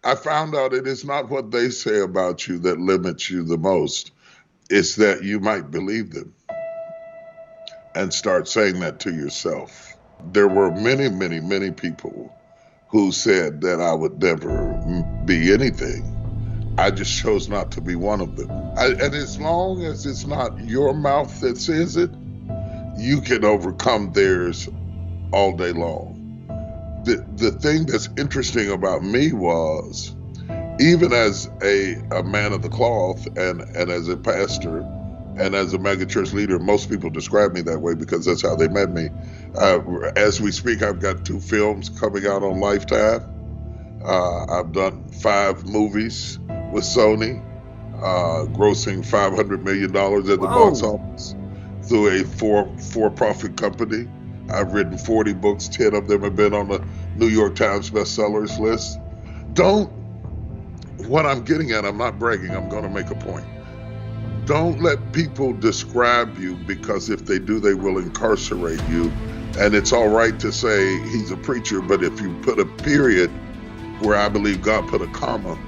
I found out it is not what they say about you that limits you the most. It's that you might believe them and start saying that to yourself. There were many, many, many people who said that I would never be anything. I just chose not to be one of them. And as long as it's not your mouth that says it, you can overcome theirs all day long. The thing that's interesting about me was, even as a man of the cloth and as a pastor and as a megachurch leader, most people describe me that way because that's how they met me. As we speak, I've got 2 films coming out on Lifetime. I've done 5 movies with Sony, grossing $500 million at the box office through a for-profit company. I've written 40 books, 10 of them have been on the New York Times bestsellers list. What I'm getting at, I'm not bragging, I'm going to make a point. Don't let people describe you, because if they do, they will incarcerate you. And it's all right to say he's a preacher, but if you put a period where I believe God put a comma,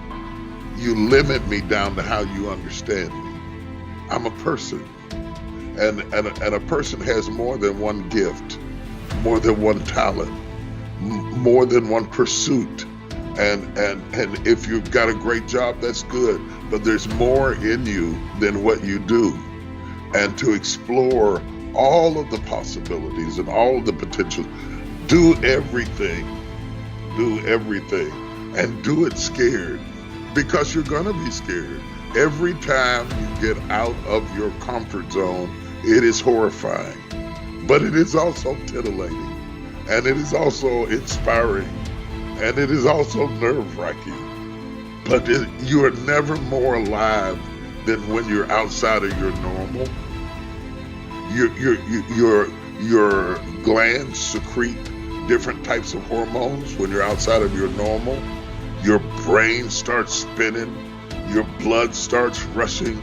you limit me down to how you understand me. I'm a person. And a person has more than one gift, more than one talent, more than one pursuit. And if you've got a great job, that's good. But there's more in you than what you do. And to explore all of the possibilities and all of the potential, do everything, and do it scared, because you're gonna be scared. Every time you get out of your comfort zone, it is horrifying, but it is also titillating, and it is also inspiring, and it is also nerve-wracking. But you are never more alive than when you're outside of your normal. Your glands secrete different types of hormones when you're outside of your normal. Your brain starts spinning, your blood starts rushing,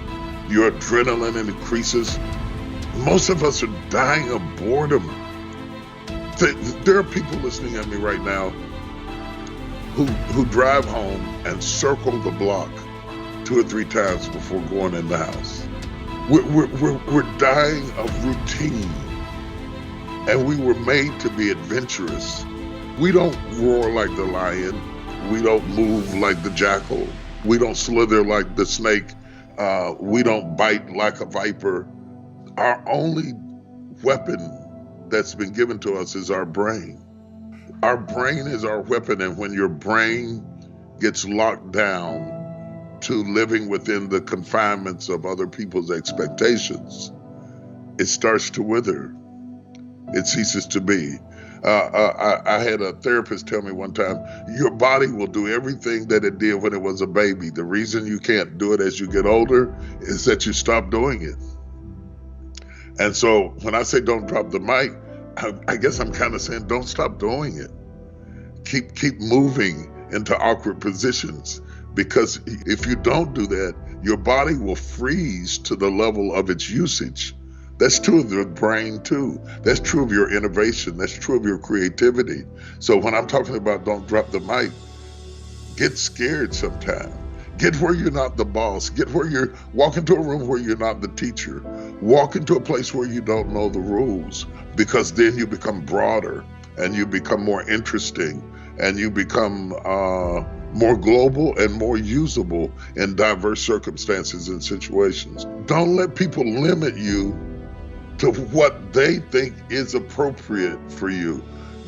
your adrenaline increases. Most of us are dying of boredom. There are people listening at me right now who drive home and circle the block 2 or 3 times before going in the house. We're dying of routine, and we were made to be adventurous. We don't roar like the lion. We don't move like the jackal. We don't slither like the snake. We don't bite like a viper. Our only weapon that's been given to us is our brain. Our brain is our weapon, and when your brain gets locked down to living within the confinements of other people's expectations, it starts to wither. It ceases to be. I had a therapist tell me one time, your body will do everything that it did when it was a baby. The reason you can't do it as you get older is that you stop doing it. And so when I say don't drop the mic, I guess I'm kind of saying don't stop doing it. Keep moving into awkward positions, because if you don't do that, your body will freeze to the level of its usage. That's true of the brain too. That's true of your innovation. That's true of your creativity. So when I'm talking about don't drop the mic, get scared sometime. Get where you're not the boss. Walk into a room where you're not the teacher. Walk into a place where you don't know the rules, because then you become broader and you become more interesting and you become more global and more usable in diverse circumstances and situations. Don't let people limit you to what they think is appropriate for you.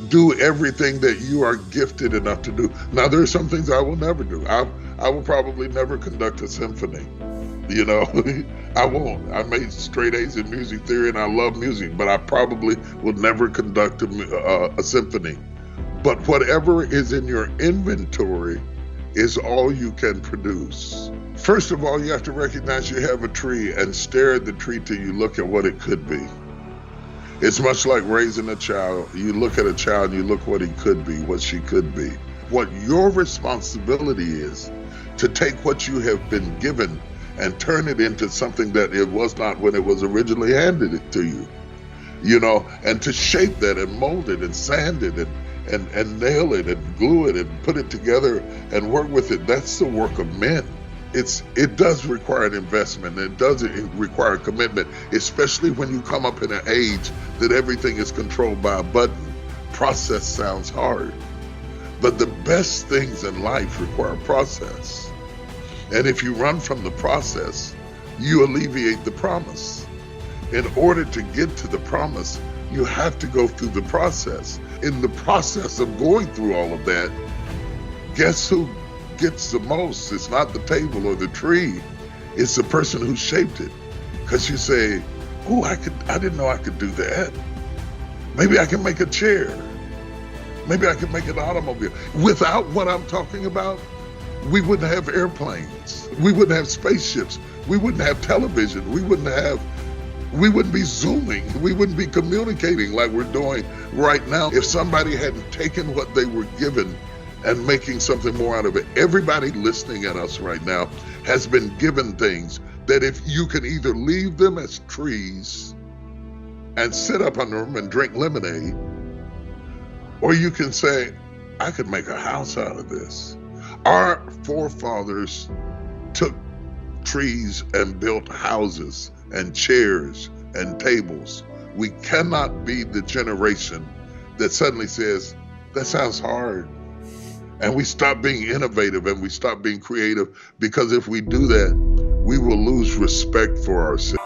Do everything that you are gifted enough to do. Now, there are some things I will never do. I will probably never conduct a symphony. I won't. I made straight A's in music theory and I love music, but I probably will never conduct a symphony. But whatever is in your inventory is all you can produce. First of all, you have to recognize you have a tree and stare at the tree till you look at what it could be. It's much like raising a child. You look at a child and you look what he could be, what she could be. What your responsibility is to take what you have been given and turn it into something that it was not when it was originally handed it to you. And to shape that and mold it and sand it and nail it and glue it and put it together and work with it. That's the work of men. It does require an investment. It does require a commitment, especially when you come up in an age that everything is controlled by a button. Process sounds hard, but the best things in life require process. And if you run from the process, you alleviate the promise. In order to get to the promise, you have to go through the process. In the process of going through all of that, guess who gets the most? It's not the table or the tree. It's the person who shaped it. Because you say, oh, I didn't know I could do that. Maybe I can make a chair. Maybe I can make an automobile. Without what I'm talking about, we wouldn't have airplanes. We wouldn't have spaceships. We wouldn't have television. We wouldn't be Zooming. We wouldn't be communicating like we're doing right now if somebody hadn't taken what they were given and making something more out of it. Everybody listening at us right now has been given things that if you can either leave them as trees and sit up under them and drink lemonade, or you can say, I could make a house out of this. Our forefathers took trees and built houses and chairs and tables. We cannot be the generation that suddenly says, that sounds hard. And we stop being innovative and we stop being creative, because if we do that, we will lose respect for ourselves.